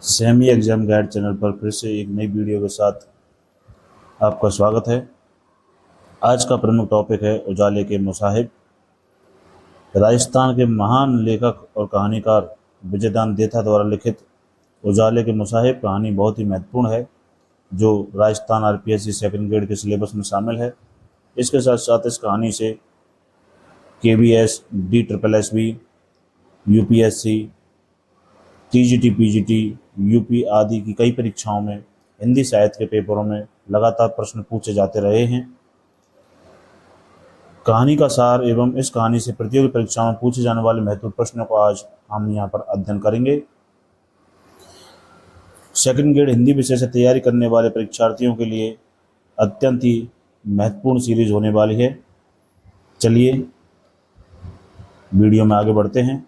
Semi exam guide channel पर फिर से एक नई वीडियो के साथ आपका स्वागत है। आज का प्रमुख टॉपिक है उजाले के मुसाहिब। राजस्थान के महान लेखक और कहानीकार विजयदान देथा द्वारा लिखित उजाले के मुसाहिब कहानी बहुत ही महत्वपूर्ण है, जो राजस्थान आरपीएससी सेकंड ग्रेड के सिलेबस में शामिल है। इसके साथ साथ इस कहानी से KBS, DSSB, UPSC, TGT, PGT, UP आदि की कई परीक्षाओं में हिंदी साहित्य के पेपरों में लगातार प्रश्न पूछे जाते रहे हैं। कहानी का सार एवं इस कहानी से प्रतियोगी परीक्षाओं में पूछे जाने वाले महत्वपूर्ण प्रश्नों को आज हम यहाँ पर अध्ययन करेंगे। सेकंड ग्रेड हिंदी विषय से तैयारी करने वाले परीक्षार्थियों के लिए अत्यंत ही महत्वपूर्ण सीरीज होने वाली है। चलिए वीडियो में आगे बढ़ते हैं।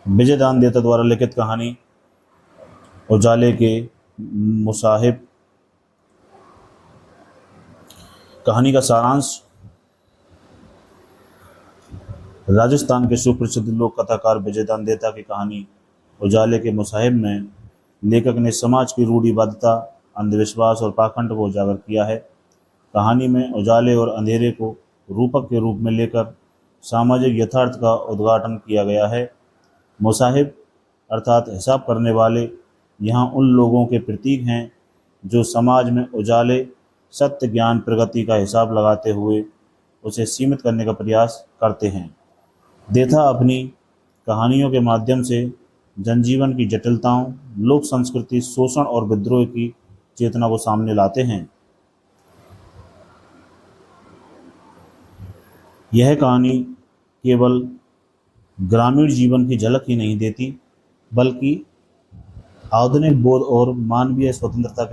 विजयदान देथा द्वारा लिखित कहानी उजाले के मुसाहिब। कहानी का सारांश। राजस्थान के सुप्रसिद्ध लोक कथाकार विजयदान देथा की कहानी उजाले के मुसाहिब में लेखक ने समाज की रूढ़िवादिता, अंधविश्वास और पाखंड को उजागर किया है। कहानी में उजाले और अंधेरे को रूपक के रूप में लेकर सामाजिक यथार्थ का उद्घाटन किया गया है। मुसाहिब अर्थात हिसाब करने वाले यहाँ उन लोगों के प्रतीक हैं जो समाज में उजाले, सत्य, ज्ञान, प्रगति का हिसाब लगाते हुए उसे सीमित करने का प्रयास करते हैं। देथा अपनी कहानियों के माध्यम से जनजीवन की जटिलताओं, लोक संस्कृति, शोषण और विद्रोह की चेतना को सामने लाते हैं। यह कहानी केवल ग्रामीण जीवन की झलक ही नहीं देती, बल्कि आधुनिक बोध और मानवीय स्वतंत्रता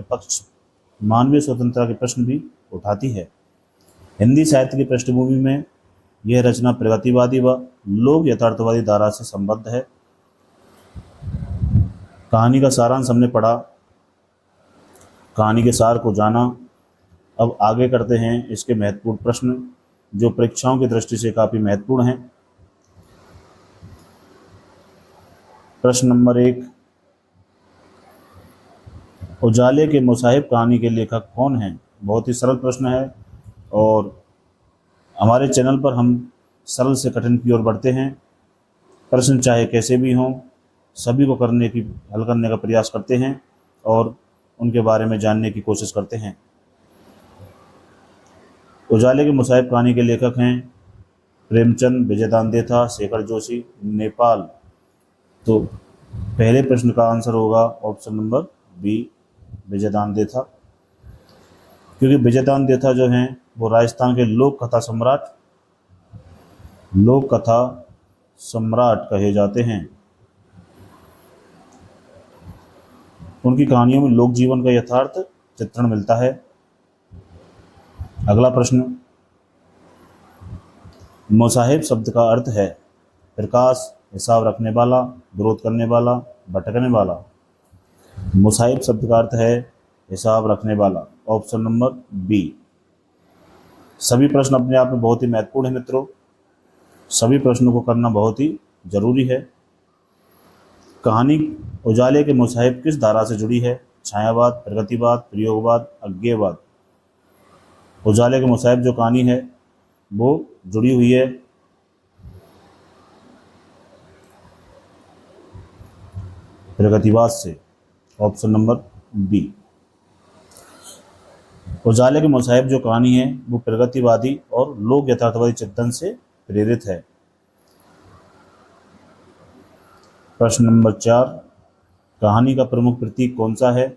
के प्रश्न भी उठाती है। हिंदी साहित्य की पृष्ठभूमि में यह रचना प्रगतिवादी व लोक यथार्थवादी धारा से संबद्ध है। कहानी का सारांश हमने पढ़ा, कहानी के सार को जाना। अब आगे करते हैं इसके महत्वपूर्ण प्रश्न, जो परीक्षाओं की दृष्टि से काफ़ी महत्वपूर्ण हैं। प्रश्न नंबर 1, उजाले के मुसाहिब कहानी के लेखक कौन हैं? बहुत ही सरल प्रश्न है और हमारे चैनल पर हम सरल से कठिन की ओर बढ़ते हैं। प्रश्न चाहे कैसे भी हों, सभी को हल करने का प्रयास करते हैं और उनके बारे में जानने की कोशिश करते हैं। उजाले के मुसाहिब कहानी के लेखक हैं प्रेमचंद, विजयदान देथा, शेखर जोशी, नेपाल। तो पहले प्रश्न का आंसर होगा option number B, Vijaydan Detha, क्योंकि विजयदान देथा जो हैं वो राजस्थान के लोक कथा सम्राट कहे जाते हैं। उनकी कहानियों में लोक जीवन का यथार्थ चित्रण मिलता है। अगला प्रश्न, मुसाहिब शब्द का अर्थ है प्रकाश, हिसाब रखने वाला, विरोध करने वाला, भटकने वाला। मुसाहिब शब्द का अर्थ है हिसाब रखने वाला, ऑप्शन नंबर बी। सभी प्रश्न अपने आप में बहुत ही महत्वपूर्ण है मित्रों, सभी प्रश्नों को करना बहुत ही जरूरी है। कहानी उजाले के मुसाहिब किस धारा से जुड़ी है? छायावाद, प्रगतिवाद, प्रयोगवाद, अज्ञेयवाद। उजाले के मुसाहिब जो कहानी है वो जुड़ी हुई है प्रगतिवाद से, ऑप्शन नंबर बी। उजाले के मुसाहिब जो कहानी है वो प्रगतिवादी और लोक यथार्थवादी चिंतन से प्रेरित है। प्रश्न नंबर 4, कहानी का प्रमुख प्रतीक कौन सा है?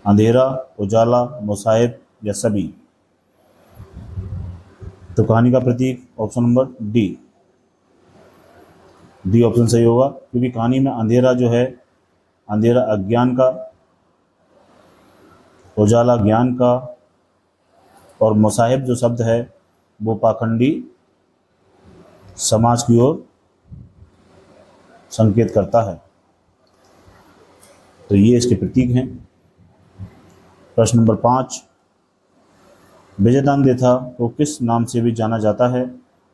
अंधेरा, उजाला, मुसाहिब या सभी? तो कहानी का प्रतीक ऑप्शन नंबर डी ऑप्शन सही होगा, क्योंकि कहानी में अंधेरा जो है, अंधेरा अज्ञान का, उजाला ज्ञान का और मुसाहिब जो शब्द है वो पाखंडी समाज की ओर संकेत करता है। तो ये इसके प्रतीक हैं। प्रश्न नंबर 5, विजयदान देथा को किस नाम से भी जाना जाता है?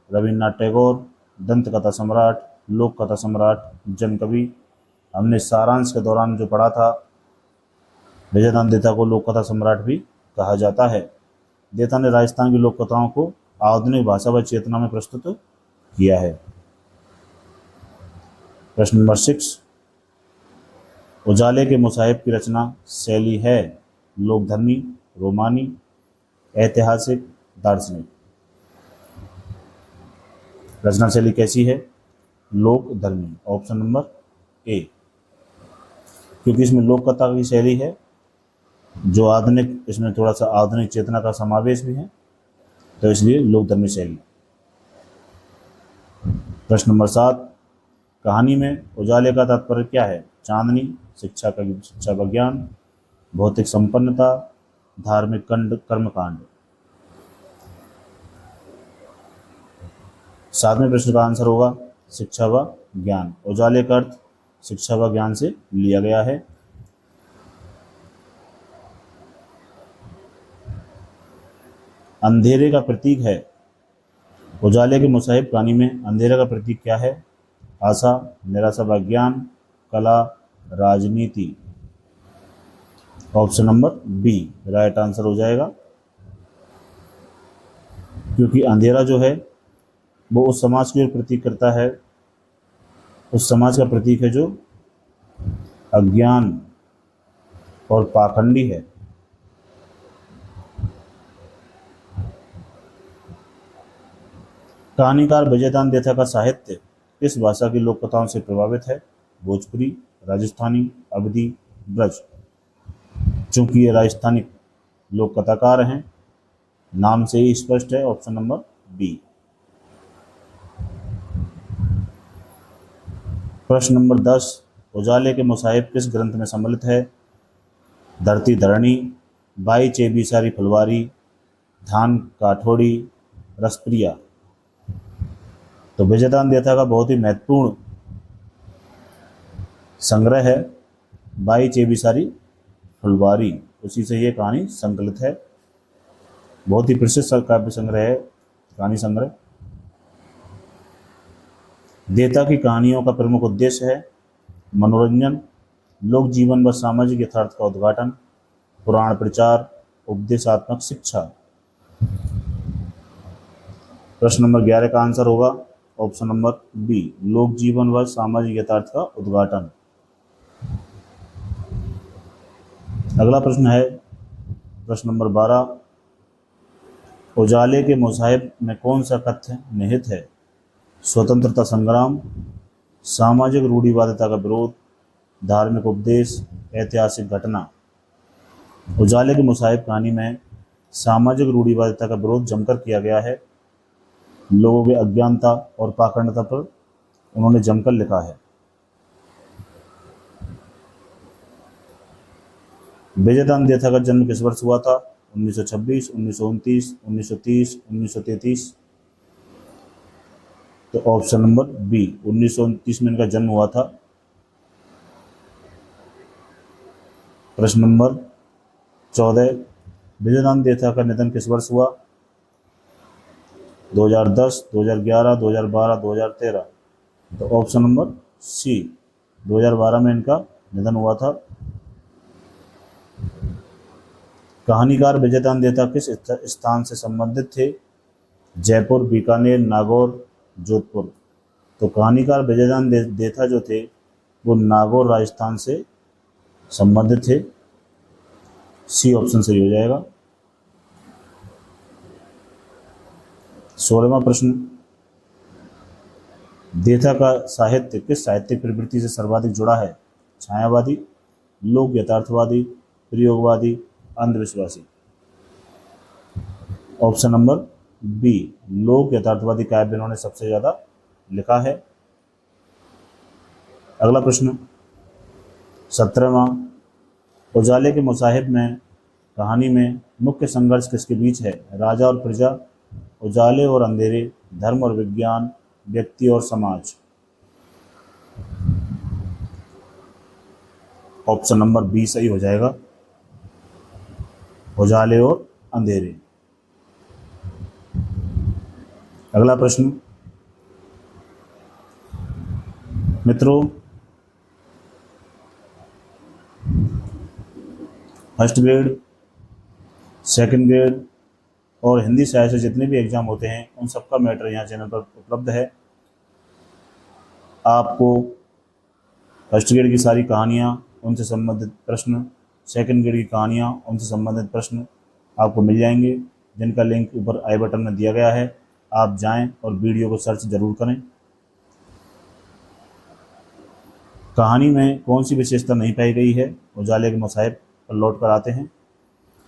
रविन्द्रनाथ टैगोर, दंत कथा सम्राट, लोक कथा सम्राट, जन कवि। हमने सारांश के दौरान जो पढ़ा था, विजयदान देता को लोक कथा सम्राट भी कहा जाता है। देता ने राजस्थान की लोक कथाओं को आधुनिक भाषा व चेतना में प्रस्तुत किया है। प्रश्न नंबर 6, उजाले के मुसाहिब की रचना शैली है लोकधर्मी, रोमानी, ऐतिहासिक, दार्शनिक। रचना शैली कैसी है? लोकधर्मी, ऑप्शन नंबर ए, क्योंकि इसमें लोक कथा की शैली है जो आधुनिक, इसमें थोड़ा सा आधुनिक चेतना का समावेश भी है, तो इसलिए लोकधर्मी शैली। प्रश्न नंबर 7, कहानी में उजाले का तात्पर्य क्या है? चांदनी, शिक्षा व ज्ञान, भौतिक संपन्नता, धार्मिक कर्मकांड। 7वें प्रश्न का आंसर होगा शिक्षा व ज्ञान। उजाले का अर्थ शिक्षा व ज्ञान से लिया गया है। अंधेरे का प्रतीक है। उजाले के मुसाहिब कहानी में अंधेरे का प्रतीक क्या है? आशा, निराशा व ज्ञान, कला, राजनीति। Option number B right answer हो जाएगा, क्योंकि अंधेरा जो है वो उस समाज की ओर प्रतीक करता है, उस समाज का प्रतीक है जो अज्ञान और पाखंडी है। कहानीकार विजयदान देथा का साहित्य किस भाषा की लोक कथाओं से प्रभावित है? भोजपुरी, राजस्थानी, अवधी, ब्रज। चूंकि ये राजस्थानी लोक कथाकार हैं, नाम से ही स्पष्ट है, ऑप्शन नंबर बी। प्रश्न नंबर 10, उजाले के मुसाहिब किस ग्रंथ में सम्मिलित है? धरती धरणी, बाई चेबीसारी फुलवारी, धान काठोड़ी, रसप्रिया। तो विजयदान देथा का बहुत ही महत्वपूर्ण संग्रह है बाई चेबीसारी फुलवारी, उसी से ये कहानी संकलित है। बहुत ही प्रसिद्ध काव्य संग्रह है, कहानी संग्रह। देता की कहानियों का प्रमुख उद्देश्य है मनोरंजन, लोक जीवन व सामाजिक यथार्थ का उद्घाटन, पुराण प्रचार, उपदेशात्मक शिक्षा। प्रश्न नंबर 11 का आंसर होगा ऑप्शन नंबर बी, लोक जीवन व सामाजिक यथार्थ का उद्घाटन। अगला प्रश्न है प्रश्न नंबर 12, उजाले के मुसाहिब में कौन सा कथ्य निहित है? स्वतंत्रता संग्राम, सामाजिक रूढ़िवादिता का विरोध, धार्मिक उपदेश, ऐतिहासिक घटना। उजाले के मुसाहिब कहानी में सामाजिक रूढ़िवादिता का विरोध जमकर किया गया है। लोगों की अज्ञानता और पाखंडता पर उन्होंने जमकर लिखा है। विजयदान देथा का जन्म किस वर्ष हुआ था? 1926, 1929, 1930, 1933। तो ऑप्शन नंबर बी 1929 में इनका जन्म हुआ था। प्रश्न नंबर 14, विजयदान देथा का निधन किस वर्ष हुआ? 2010, 2011, 2012, 2013। तो ऑप्शन नंबर सी 2012 में इनका निधन हुआ था। कहानीकार विजयदान देथा किस स्थान से संबंधित थे? जयपुर, बीकानेर, नागौर, जोधपुर। तो कहानीकार विजयदान देथा जो थे वो नागौर राजस्थान से संबंधित थे। सी ऑप्शन सही हो जाएगा। 16वां प्रश्न, देथा का साहित्य किस साहित्यिक प्रवृत्ति से सर्वाधिक जुड़ा है? छायावादी, लोक यथार्थवादी, प्रयोगवादी, अंधविश्वासी। ऑप्शन नंबर बी लोक यथार्थवादी काव्य इन्होंने सबसे ज्यादा लिखा है। अगला प्रश्न 17वां, उजाले के मुसाहिब में कहानी में मुख्य संघर्ष किसके बीच है? राजा और प्रजा, उजाले और अंधेरे, धर्म और विज्ञान, व्यक्ति और समाज। ऑप्शन नंबर बी सही हो जाएगा, उजाले और अंधेरे। अगला प्रश्न, मित्रों, फर्स्ट ग्रेड, सेकंड ग्रेड और हिंदी साहित्य से जितने भी एग्ज़ाम होते हैं उन सबका मैटर यहाँ चैनल पर उपलब्ध है। आपको फर्स्ट ग्रेड की सारी कहानियाँ, उनसे संबंधित प्रश्न, सेकंड ग्रेड की कहानियाँ, उनसे संबंधित प्रश्न आपको मिल जाएंगे, जिनका लिंक ऊपर आई बटन में दिया गया है। आप जाएं और वीडियो को सर्च जरूर करें। कहानी में कौन सी विशेषता नहीं पाई गई है? उजाले के मसाहिब पर लौट कर आते हैं।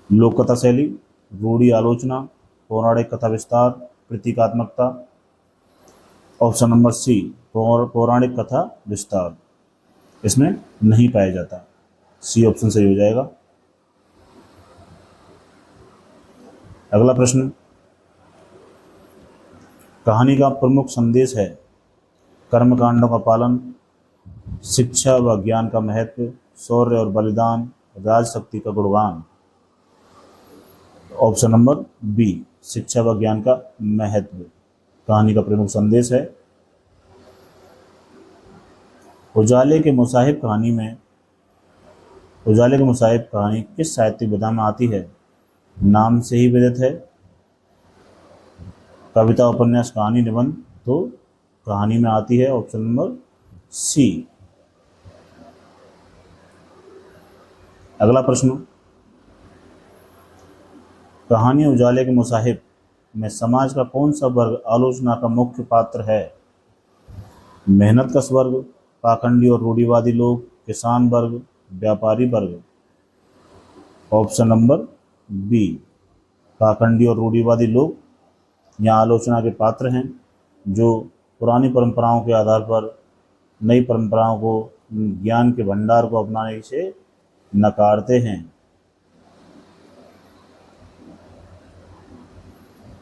लोक कथा शैली, रूढ़ि आलोचना, पौराणिक कथा विस्तार, प्रतीकात्मकता। ऑप्शन नंबर सी, पौराणिक कथा विस्तार, इसमें नहीं पाया जाता। सी ऑप्शन सही हो जाएगा। अगला प्रश्न, कहानी का प्रमुख संदेश है कर्मकांडों का पालन, शिक्षा व ज्ञान का महत्व, शौर्य और बलिदान, राजशक्ति का गुणगान। ऑप्शन नंबर बी, शिक्षा व ज्ञान का महत्व कहानी का प्रमुख संदेश है। उजाले के मुसाहिब कहानी किस साहित्यिक विधा में आती है? नाम से ही विदित है। कविता, उपन्यास, कहानी, निबंध, तो कहानी में आती है। Option number C. अगला प्रश्न, कहानी उजाले के मुसाहिब में समाज का कौन सा वर्ग आलोचना का मुख्य पात्र है? मेहनत कश वर्ग, पाखंडी और रूढ़िवादी लोग, किसान वर्ग, व्यापारी वर्ग। ऑप्शन नंबर बी, पाखंडी और रूढ़िवादी लोग यहाँ आलोचना के पात्र हैं, जो पुरानी परंपराओं के आधार पर नई परंपराओं को, ज्ञान के भंडार को अपनाने से नकारते हैं।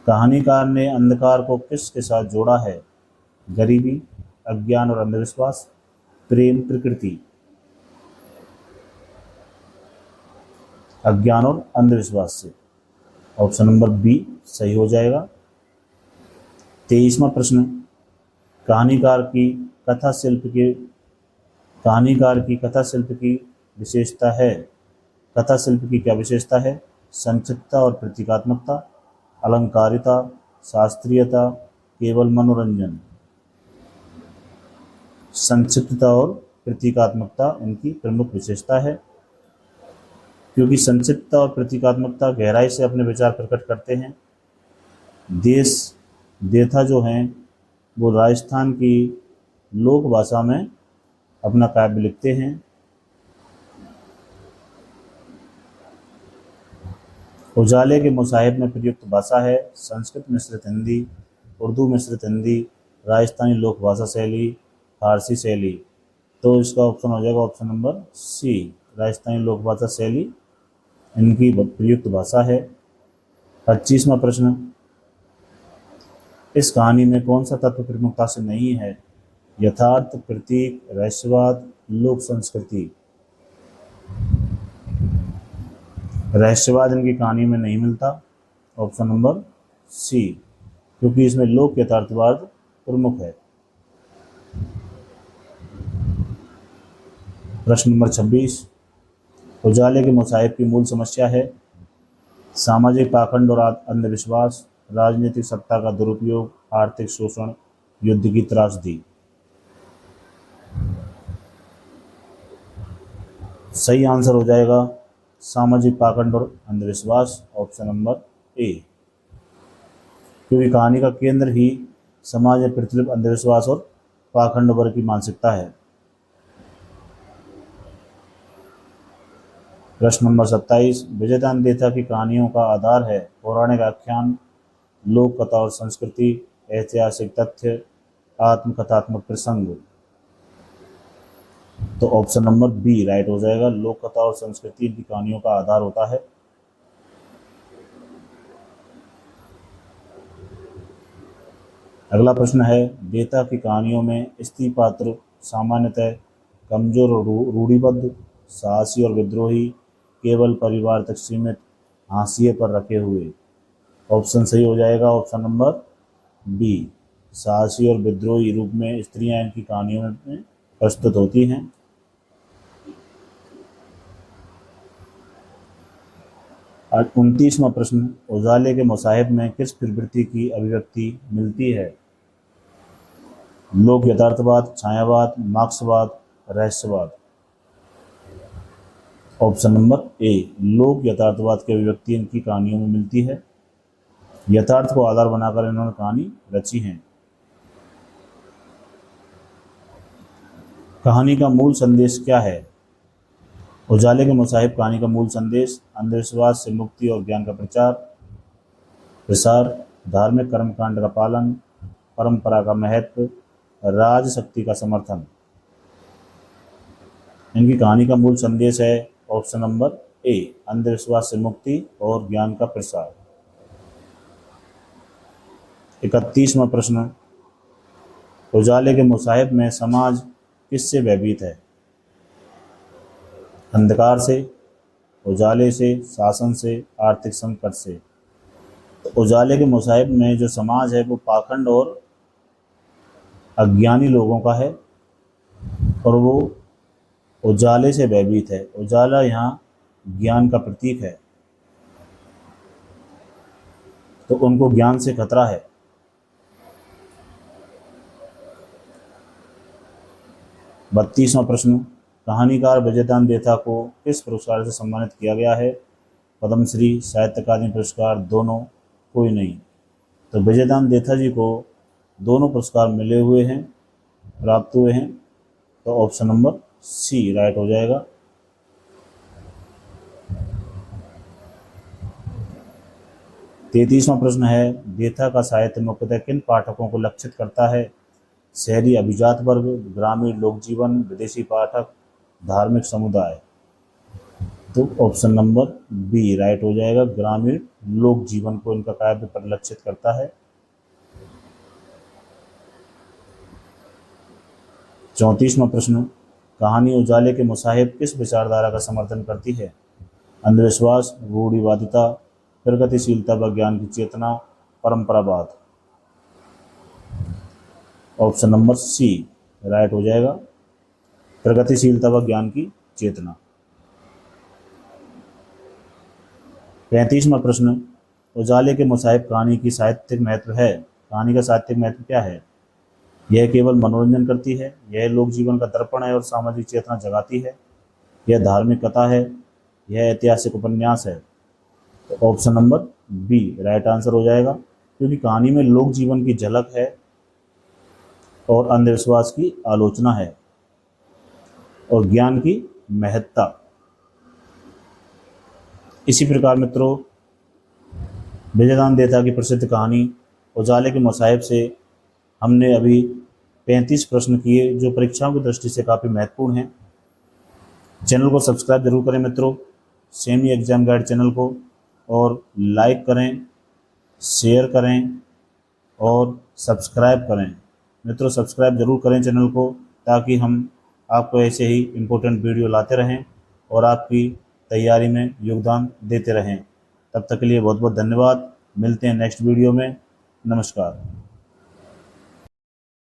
कहानीकार ने अंधकार को किसके साथ जोड़ा है? गरीबी, अज्ञान और अंधविश्वास, प्रेम, प्रकृति। अज्ञान और अंधविश्वास से। ऑप्शन नंबर बी सही हो जाएगा। 23वां प्रश्न, कहानीकार की कथा शिल्प की विशेषता है। कथा शिल्प की क्या विशेषता है? संक्षिप्तता और प्रतीकात्मकता, अलंकारिता, शास्त्रीयता, केवल मनोरंजन। संक्षिप्तता और प्रतीकात्मकता इनकी प्रमुख विशेषता है, क्योंकि संक्षिप्तता और प्रतीकात्मकता गहराई से अपने विचार प्रकट करते हैं। देथा जो हैं वो राजस्थान की लोक भाषा में अपना काव्य लिखते हैं। उजाले के मुसाहिब में प्रयुक्त भाषा है संस्कृत मिश्रित हिंदी, उर्दू मिश्रित हिंदी, राजस्थानी लोक भाषा शैली, फारसी शैली। तो इसका ऑप्शन हो जाएगा ऑप्शन नंबर सी, राजस्थानी लोक भाषा शैली इनकी प्रयुक्त भाषा है। 25वां प्रश्न, इस कहानी में कौन सा तत्व प्रमुखता से नहीं है? यथार्थ, प्रतीक, रहस्यवाद, लोक संस्कृति। रहस्यवाद इनकी कहानी में नहीं मिलता। ऑप्शन नंबर सी, क्योंकि इसमें लोक यथार्थवाद प्रमुख है। प्रश्न नंबर 26, उजाले के मुसाहिब की मूल समस्या है सामाजिक पाखंड और अंधविश्वास, राजनीतिक सत्ता का दुरुपयोग, आर्थिक शोषण, युद्ध की त्रासदी। सही आंसर हो जाएगा सामाजिक पाखंड और अंधविश्वास, ऑप्शन नंबर ए, क्योंकि कहानी का केंद्र ही समाज में प्रचलित अंधविश्वास और पाखंड वर्ग की मानसिकता है। प्रश्न नंबर 27, विजयदान देथा की कहानियों का आधार है पौराणिक आख्यान, लोक कथा और संस्कृति, ऐतिहासिक तथ्य, आत्मकथात्मक प्रसंग। तो ऑप्शन नंबर बी राइट हो जाएगा, लोक कथा और संस्कृति की कहानियों का आधार होता है। अगला प्रश्न है, देथा की कहानियों में स्त्री पात्र सामान्यतः कमजोर और रूढ़िबद्ध, साहसी और विद्रोही, केवल परिवार तक सीमित, हाशिए पर रखे हुए। ऑप्शन सही हो जाएगा ऑप्शन नंबर बी, साहसी और विद्रोही रूप में स्त्रियां इनकी कहानियों में प्रस्तुत होती हैं। आज 29वां प्रश्न, उजाले के मुसाहिब में किस प्रवृत्ति की अभिव्यक्ति मिलती है? लोक यथार्थवाद, छायावाद, मार्क्सवाद, रहस्यवाद। ऑप्शन नंबर ए, लोक यथार्थवाद की अभिव्यक्ति इनकी कहानियों में मिलती है। यथार्थ को आधार बनाकर इन्होंने कहानी रची है। कहानी का मूल संदेश क्या है? उजाले के मुसाहिब कहानी का मूल संदेश अंधविश्वास से मुक्ति और ज्ञान का प्रसार, धार्मिक कर्मकांड का पालन, परंपरा का महत्व, राजशक्ति का समर्थन। इनकी कहानी का मूल संदेश है ऑप्शन नंबर ए, अंधविश्वास से मुक्ति और ज्ञान का प्रसार। 31वां प्रश्न, उजाले के मुसाहिब में समाज किससे भयभीत है? अंधकार से, उजाले से, शासन से, आर्थिक संकट से। तो उजाले के मुसाहिब में जो समाज है वो पाखंड और अज्ञानी लोगों का है और वो उजाले से भयभीत है। उजाला यहाँ ज्ञान का प्रतीक है, तो उनको ज्ञान से खतरा है। बत्तीसवां प्रश्न, कहानीकार विजयदान देथा को किस पुरस्कार से सम्मानित किया गया है? पद्मश्री, साहित्य अकादमी पुरस्कार, दोनों, कोई नहीं। तो विजयदान देथा जी को दोनों पुरस्कार मिले हुए हैं, प्राप्त हुए हैं। तो ऑप्शन नंबर सी राइट हो जाएगा। 33वां प्रश्न है, देथा का साहित्य मुख्यतः किन पाठकों को लक्षित करता है? शहरी अभिजात वर्ग, ग्रामीण लोक जीवन, विदेशी पाठक, धार्मिक समुदाय। तो ऑप्शन नंबर बी राइट हो जाएगा, ग्रामीण लोक जीवन को इनका काव्य परिलक्षित करता है। 34वां प्रश्न, कहानी उजाले के मुसाहिब किस विचारधारा का समर्थन करती है? अंधविश्वास, रूढ़िवादिता, प्रगतिशीलता व ज्ञान की चेतना, परंपरावाद। ऑप्शन नंबर सी राइट हो जाएगा, प्रगतिशीलता व ज्ञान की चेतना। 35वां प्रश्न, उजाले के मुसाहिब कहानी की साहित्यिक महत्व है। कहानी का साहित्यिक महत्व क्या है? यह केवल मनोरंजन करती है, यह लोक जीवन का दर्पण है और सामाजिक चेतना जगाती है, यह धार्मिक कथा है, यह ऐतिहासिक उपन्यास है। तो option number B right answer हो जाएगा, क्योंकि कहानी में लोक जीवन की झलक है और अंधविश्वास की आलोचना है और ज्ञान की महत्ता। इसी प्रकार मित्रों, विजयदान देथा की प्रसिद्ध कहानी उजाले के मुसाहिब से हमने अभी 35 प्रश्न किए, जो परीक्षाओं की दृष्टि से काफ़ी महत्वपूर्ण हैं। चैनल को सब्सक्राइब जरूर करें मित्रों, सेमी एग्जाम गाइड चैनल को, और लाइक करें, शेयर करें और सब्सक्राइब करें। मित्रों सब्सक्राइब जरूर करें चैनल को, ताकि हम आपको ऐसे ही इम्पोर्टेंट वीडियो लाते रहें और आपकी तैयारी में योगदान देते रहें। तब तक के लिए बहुत बहुत धन्यवाद। मिलते हैं नेक्स्ट वीडियो में। नमस्कार।